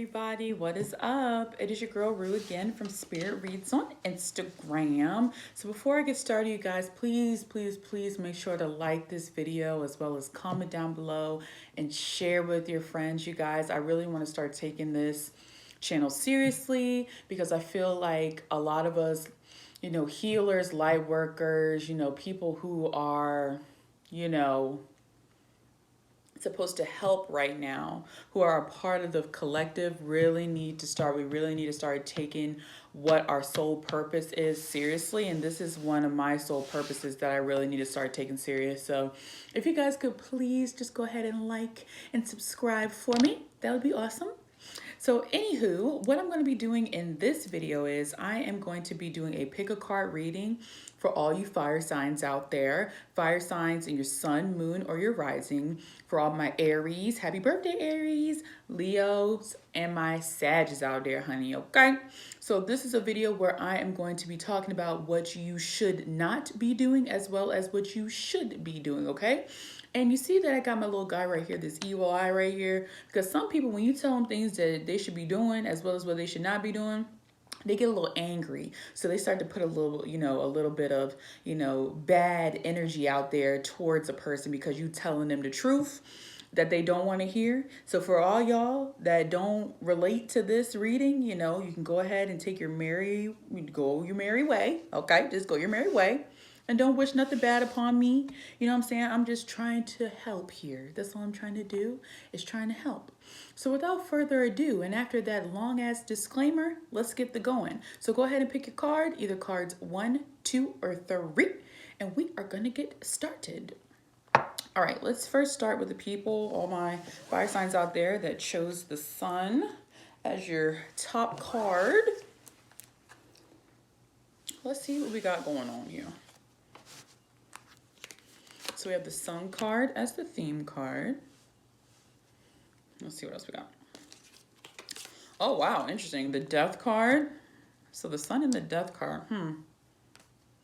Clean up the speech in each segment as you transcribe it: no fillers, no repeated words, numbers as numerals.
everybody, what is up? It is your girl Rue again from Spirit Reads on Instagram. So before I get started, you guys, please make sure to like this video as well as comment down below and share with your friends. You guys, I really want to start taking this channel seriously because I feel like a lot of us, healers, light workers, people who are, supposed to help right now, who are a part of the collective, we really need to start taking what our soul purpose is seriously. And this is one of my soul purposes that I really need to start taking serious. So if you guys could please just go ahead and like and subscribe for me, that would be awesome. So anywho, what I'm going to be doing in this video is I am going to be doing a pick a card reading for all you fire signs out there. Fire signs in your sun, moon, or your rising. For all my Aries, happy birthday Aries, Leos, and my Sagittarius out there, honey, okay? So this is a video where I am going to be talking about what you should not be doing as well as what you should be doing, okay? And you see that I got my little guy right here, this evil eye right here. Because some people, when you tell them things that they should be doing as well as what they should not be doing, they get a little angry. So they start to put a little, a little bit of, bad energy out there towards a person because you telling them the truth that they don't want to hear. So for all y'all that don't relate to this reading, you can go ahead and take your merry way. Okay, just go your merry way. And don't wish nothing bad upon me. You know what I'm saying? I'm just trying to help here. That's all I'm trying to do, is trying to help. So without further ado, and after that long ass disclaimer, let's get the going. So go ahead and pick your card, either cards 1, 2, or 3, and we are gonna get started. All right, let's first start with the people, all my fire signs out there that chose the sun as your top card. Let's see what we got going on here. So we have the sun card as the theme card. Let's see what else we got. Oh, wow, interesting. The death card. So the sun and the death card.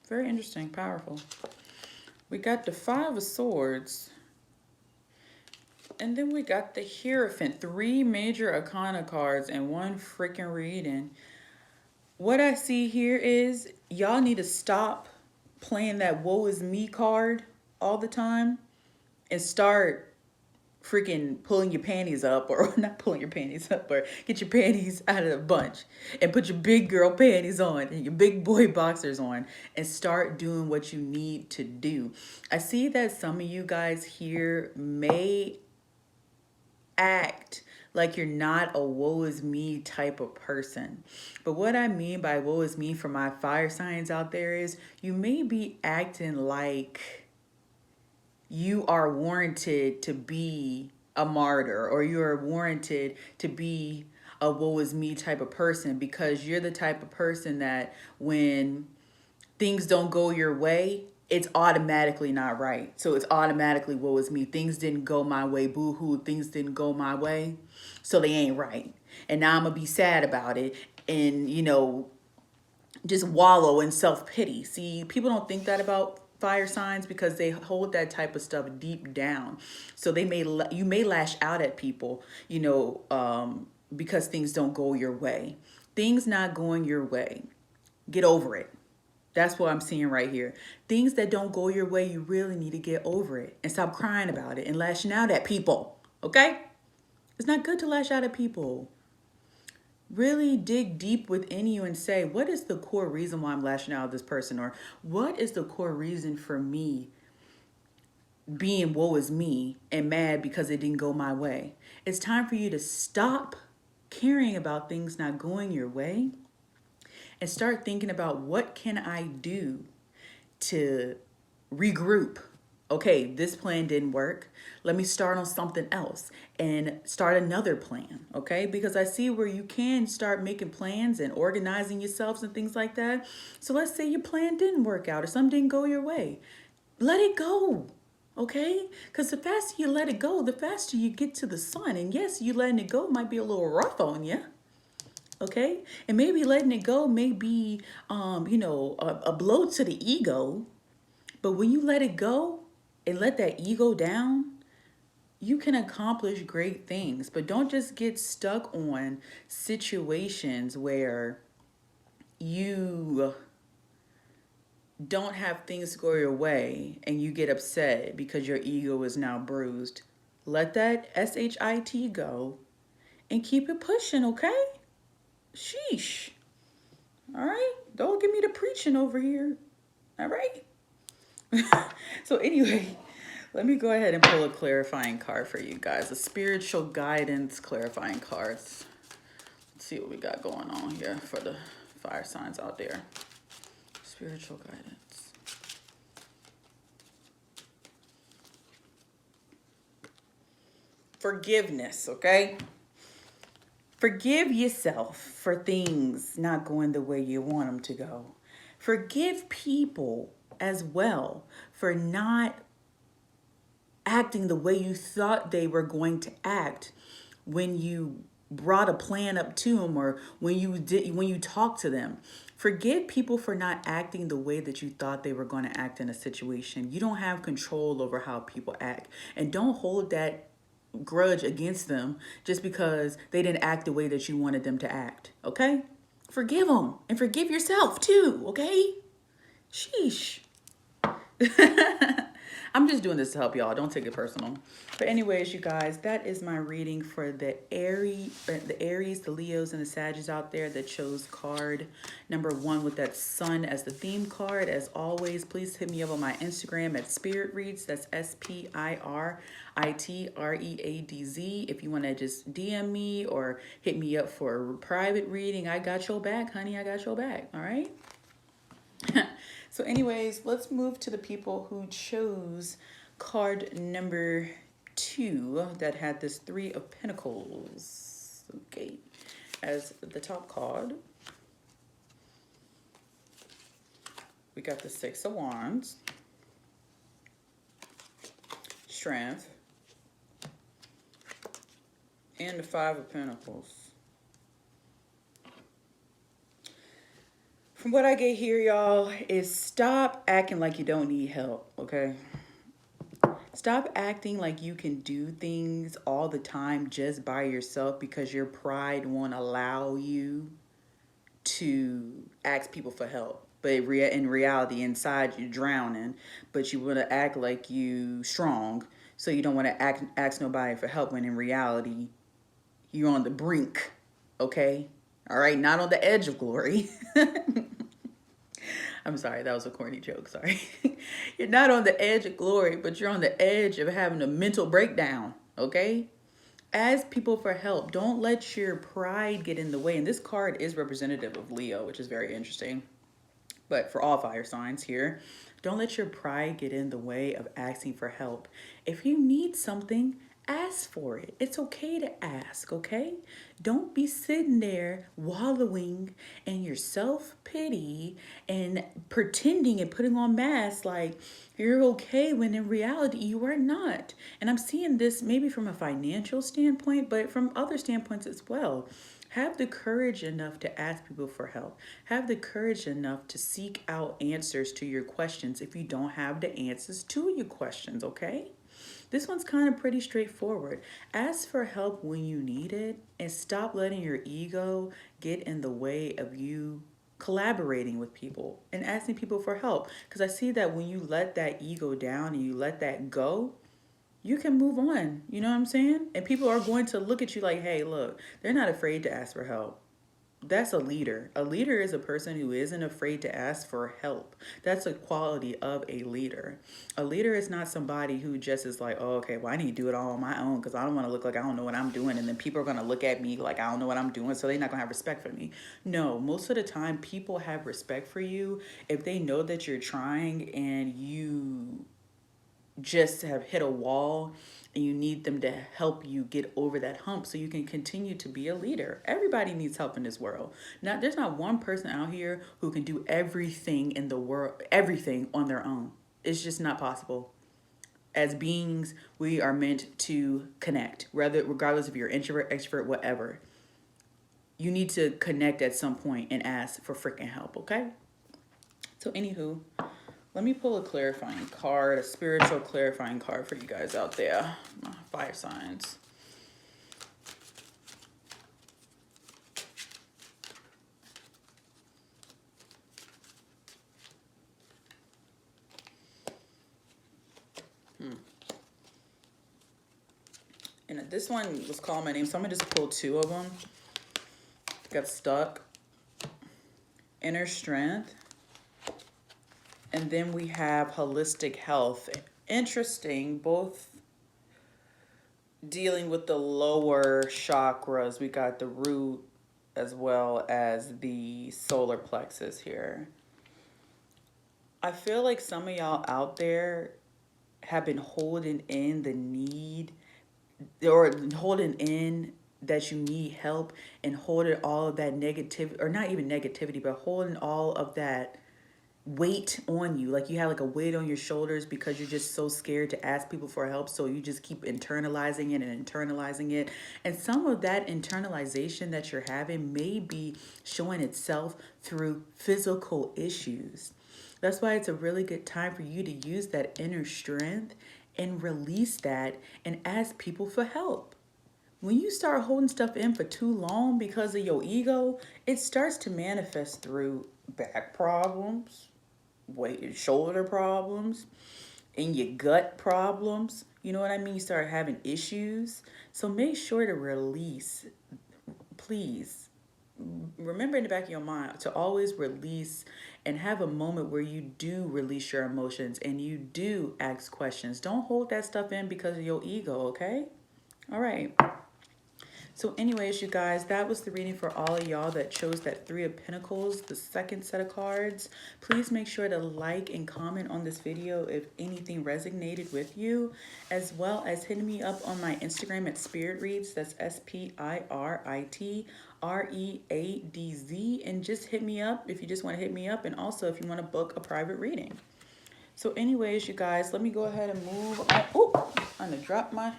Very interesting, powerful. We got the 5 of swords. And then we got the Hierophant. 3 major arcana cards and 1 freaking reading. What I see here is y'all need to stop playing that woe is me card all the time and start freaking pulling your panties up, or not pulling your panties up, or get your panties out of the bunch and put your big girl panties on and your big boy boxers on and start doing what you need to do. I see that some of you guys here may act like you're not a woe is me type of person. But what I mean by woe is me for my fire signs out there is you may be acting like you are warranted to be a martyr, or you're warranted to be a woe is me type of person because you're the type of person that when things don't go your way, it's automatically not right. So it's automatically woe is me. Things didn't go my way, boo-hoo. Things didn't go my way, so they ain't right. And now I'm going to be sad about it and, just wallow in self-pity. See, people don't think that about fire signs because they hold that type of stuff deep down. So you may lash out at people, because things don't go your way. Things not going your way. Get over it. That's what I'm seeing right here. Things that don't go your way, you really need to get over it and stop crying about it and lashing out at people, okay? It's not good to lash out at people. Really dig deep within you and say, what is the core reason why I'm lashing out at this person? Or what is the core reason for me being woe is me and mad because it didn't go my way? It's time for you to stop caring about things not going your way and start thinking about what can I do to regroup. Okay, this plan didn't work. Let me start on something else and start another plan, okay? Because I see where you can start making plans and organizing yourselves and things like that. So let's say your plan didn't work out or something didn't go your way. Let it go, okay? Because the faster you let it go, the faster you get to the sun. And yes, you letting it go might be a little rough on you. Okay? And maybe letting it go may be, a blow to the ego. But when you let it go and let that ego down, you can accomplish great things, but don't just get stuck on situations where you don't have things go your way and you get upset because your ego is now bruised. Let that SHIT go and keep it pushing, okay? Sheesh. All right? Don't give me the preaching over here. All right? So anyway, let me go ahead and pull a clarifying card for you guys. A spiritual guidance clarifying cards. Let's see what we got going on here for the fire signs out there. Spiritual guidance. Forgiveness, okay? Forgive yourself for things not going the way you want them to go. Forgive people as well for not acting the way you thought they were going to act when you brought a plan up to them or when you talked to them. Forgive people for not acting the way that you thought they were going to act in a situation. You don't have control over how people act, and don't hold that grudge against them just because they didn't act the way that you wanted them to act. Okay? Forgive them and forgive yourself too. Okay? Sheesh. I'm just doing this to help y'all. Don't take it personal. But anyways, you guys, that is my reading for the Aries, the Leos, and the Sagittarius out there that chose card number 1 with that sun as the theme card. As always, please hit me up on my Instagram at Spirit Reads. That's SPIRITREADZ. If you want to just DM me or hit me up for a private reading, I got your back, honey. I got your back. All right? So anyways, let's move to the people who chose card number 2 that had this 3 of Pentacles. Okay, as the top card, we got the 6 of Wands, Strength, and the 5 of Pentacles. From what I get here, y'all, is stop acting like you don't need help, okay? Stop acting like you can do things all the time just by yourself because your pride won't allow you to ask people for help. But in reality, inside you're drowning, but you want to act like you strong, so you don't want to ask nobody for help when in reality, you're on the brink, okay? All right, not on the edge of glory. I'm sorry, that was a corny joke, sorry. You're not on the edge of glory, but you're on the edge of having a mental breakdown, okay? Ask people for help. Don't let your pride get in the way. And this card is representative of Leo, which is very interesting. But for all fire signs here, don't let your pride get in the way of asking for help. If you need something, ask for it. It's okay to ask, okay? Don't be sitting there wallowing in your self-pity and pretending and putting on masks like you're okay when in reality you are not. And I'm seeing this maybe from a financial standpoint, but from other standpoints as well. Have the courage enough to ask people for help. Have the courage enough to seek out answers to your questions if you don't have the answers to your questions, okay? This one's kind of pretty straightforward. Ask for help when you need it and stop letting your ego get in the way of you collaborating with people and asking people for help. Because I see that when you let that ego down and you let that go, you can move on. You know what I'm saying? And people are going to look at you like, hey, look, they're not afraid to ask for help. That's a leader. A leader is a person who isn't afraid to ask for help. That's a quality of a leader. A leader is not somebody who just is like, oh, okay, well, I need to do it all on my own because I don't want to look like I don't know what I'm doing. And then people are going to look at me like I don't know what I'm doing, so they're not going to have respect for me. No, most of the time, people have respect for you if they know that you're trying and you just have hit a wall and you need them to help you get over that hump so you can continue to be a leader. Everybody needs help in this world. Now, there's not one person out here who can do everything in the world, everything on their own. It's just not possible. As beings, we are meant to connect, regardless if you're introvert, extrovert, whatever. You need to connect at some point and ask for freaking help, okay? So anywho, Let me pull a clarifying card, a spiritual clarifying card for you guys out there, my fire signs. And this one was calling my name, so I'm gonna just pull two of them. Got stuck. Inner strength. And then we have holistic health. Interesting, both dealing with the lower chakras. We got the root as well as the solar plexus here. I feel like some of y'all out there have been holding in the need, or holding in that you need help, and holding all of that negativity, or not even negativity, but holding all of that weight on you. Like you have like a weight on your shoulders because you're just so scared to ask people for help, so you just keep internalizing it and internalizing it. And some of that internalization that you're having may be showing itself through physical issues. That's why it's a really good time for you to use that inner strength and release that and ask people for help. When you start holding stuff in for too long because of your ego, it starts to manifest through back problems, weight, shoulder problems, in your gut problems. You know what I mean? You start having issues. So make sure to release, please. Remember in the back of your mind to always release and have a moment where you do release your emotions and you do ask questions. Don't hold that stuff in because of your ego, okay? All right. So anyways, you guys, that was the reading for all of y'all that chose that Three of Pentacles, the second set of cards. Please make sure to like and comment on this video if anything resonated with you, as well as hitting me up on my Instagram at Spirit Reads. That's SPIRITREADZ. And just hit me up if you just want to hit me up. And also if you want to book a private reading. So anyways, you guys, let me go ahead and move on. Oh, I'm going to drop my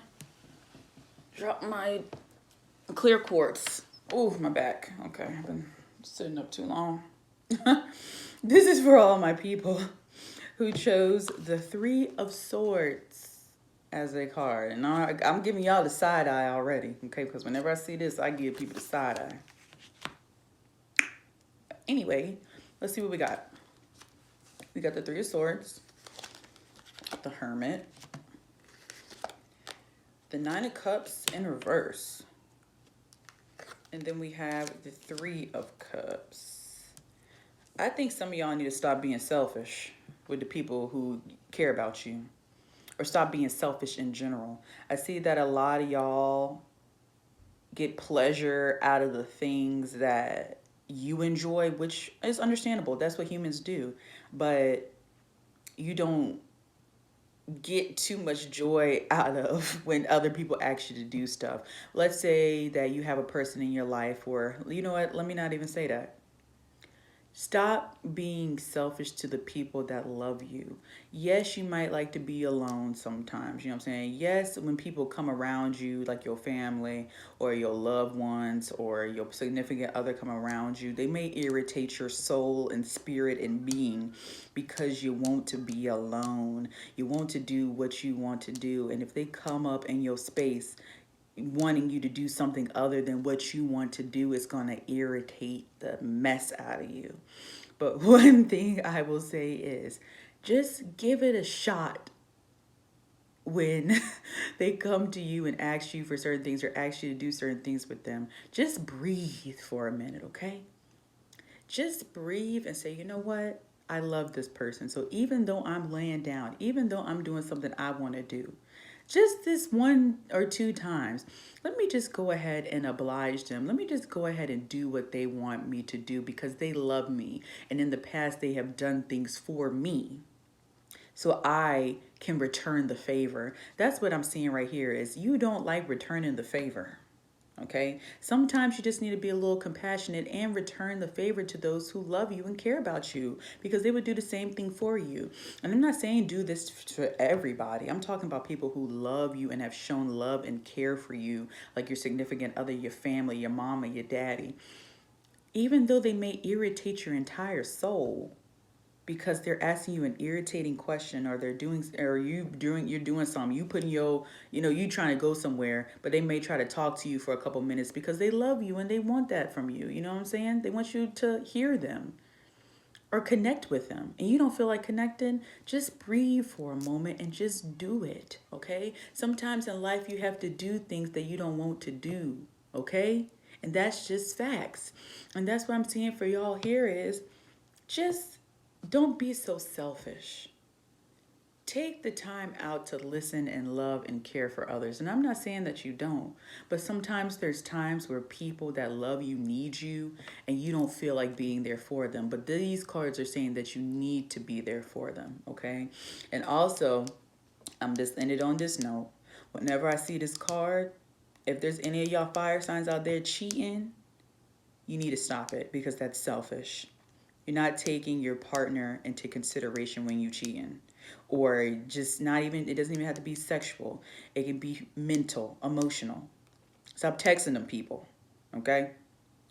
clear quartz. Oh, my back. Okay, I've been sitting up too long. This is for all my people who chose the Three of Swords as a card. And I'm giving y'all the side eye already, okay? Because whenever I see this, I give people the side eye. Anyway, let's see what we got. We got the Three of Swords, the Hermit, the Nine of Cups in reverse. And then we have the Three of Cups. I think some of y'all need to stop being selfish with the people who care about you. Or stop being selfish in general. I see that a lot of y'all get pleasure out of the things that you enjoy, which is understandable. That's what humans do. But you don't get too much joy out of when other people ask you to do stuff. Let's say that you have a person in your life where, you know what, let me not even say that. Stop being selfish to the people that love you. Yes, you might like to be alone sometimes, you know what I'm saying? Yes, when people come around you, like your family or your loved ones or your significant other come around you, they may irritate your soul and spirit and being because you want to be alone. You want to do what you want to do. And if they come up in your space, wanting you to do something other than what you want to do is going to irritate the mess out of you. But one thing I will say is just give it a shot when they come to you and ask you for certain things or ask you to do certain things with them. Just breathe for a minute, okay? Just breathe and say, you know what? I love this person. So even though I'm laying down, even though I'm doing something I want to do, just this one or two times, let me just go ahead and oblige them. Let me just go ahead and do what they want me to do because they love me. And in the past, they have done things for me. So I can return the favor. That's what I'm seeing right here is you don't like returning the favor. Okay, sometimes you just need to be a little compassionate and return the favor to those who love you and care about you because they would do the same thing for you. And I'm not saying do this for everybody. I'm talking about people who love you and have shown love and care for you, like your significant other, your family, your mama, your daddy. Even though they may irritate your entire soul because they're asking you an irritating question, or you're doing something, you putting your, you trying to go somewhere, but they may try to talk to you for a couple minutes because they love you and they want that from you. You know what I'm saying? They want you to hear them or connect with them, and you don't feel like connecting, just breathe for a moment and just do it. Okay, sometimes in life you have to do things that you don't want to do. Okay, and that's just facts. And that's what I'm saying for y'all here is, just don't be so selfish. Take the time out to listen and love and care for others. And I'm not saying that you don't, but sometimes there's times where people that love you need you and you don't feel like being there for them. But these cards are saying that you need to be there for them, okay? And also, I'm just ended on this note. Whenever I see this card, if there's any of y'all fire signs out there cheating, you need to stop it, because that's selfish. You're not taking your partner into consideration when you cheating. Or just not even, it doesn't even have to be sexual. It can be mental, emotional. Stop texting them people, okay?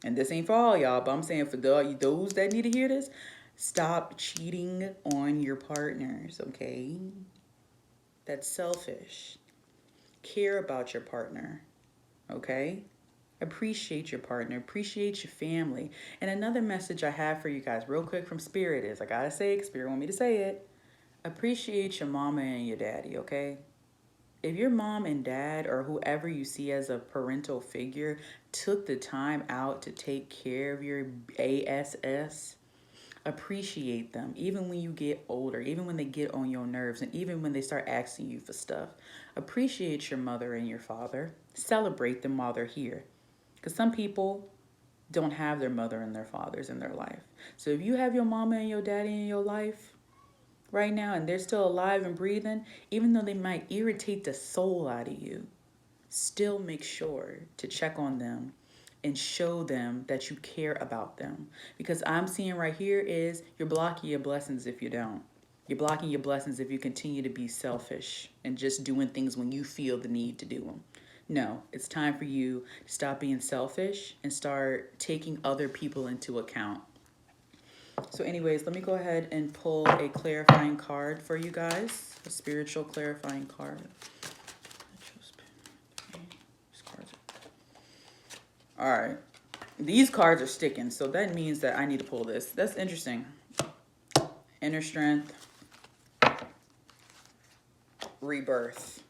And this ain't for all y'all, but I'm saying for those that need to hear this, stop cheating on your partners, okay? That's selfish. Care about your partner, okay? Appreciate your partner, appreciate your family. And another message I have for you guys real quick from Spirit is, I gotta say it, Spirit want me to say it. Appreciate your mama and your daddy, okay? If your mom and dad or whoever you see as a parental figure took the time out to take care of your ASS, appreciate them, even when you get older, even when they get on your nerves, and even when they start asking you for stuff. Appreciate your mother and your father. Celebrate them while they're here. Because some people don't have their mother and their fathers in their life. So if you have your mama and your daddy in your life right now and they're still alive and breathing, even though they might irritate the soul out of you, still make sure to check on them and show them that you care about them. Because I'm seeing right here is, you're blocking your blessings if you don't. You're blocking your blessings if you continue to be selfish and just doing things when you feel the need to do them. No, it's time for you to stop being selfish and start taking other people into account. So anyways, let me go ahead and pull a clarifying card for you guys. A spiritual clarifying card. All right. These cards are sticking, so that means that I need to pull this. That's interesting. Inner strength. Rebirth.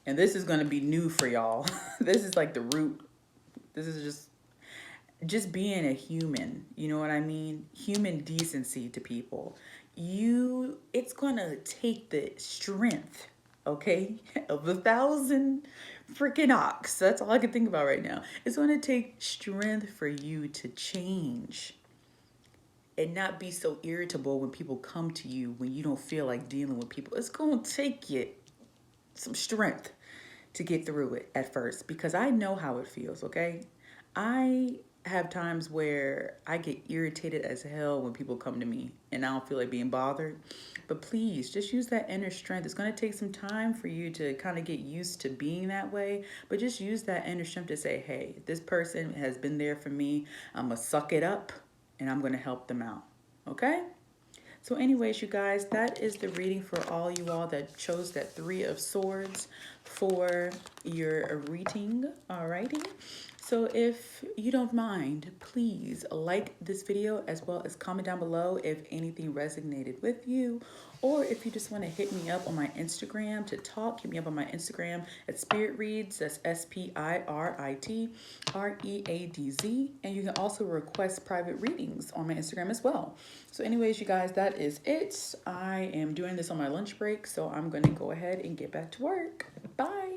And this is going to be new for y'all. This is like the root. This is just being a human, you know what I mean? Human decency to people. It's gonna take the strength, okay, of 1,000 freaking ox. That's all I can think about right now. It's gonna take strength for you to change and not be so irritable when people come to you when you don't feel like dealing with people. It's gonna take you some strength to get through it at first, because I know how it feels, okay? I have times where I get irritated as hell when people come to me and I don't feel like being bothered. But please, just use that inner strength. It's going to take some time for you to kind of get used to being that way. But just use that inner strength to say, hey, this person has been there for me. I'm going to suck it up and I'm going to help them out. Okay? So anyways, you guys, that is the reading for all you all that chose that 3 of Swords for your reading. Alrighty. So if you don't mind, please like this video as well as comment down below if anything resonated with you. Or if you just want to hit me up on my Instagram to talk, hit me up on my Instagram at Spirit Reads. That's SpiritReadz. And you can also request private readings on my Instagram as well. So anyways, you guys, that is it. I am doing this on my lunch break, so I'm going to go ahead and get back to work. Bye.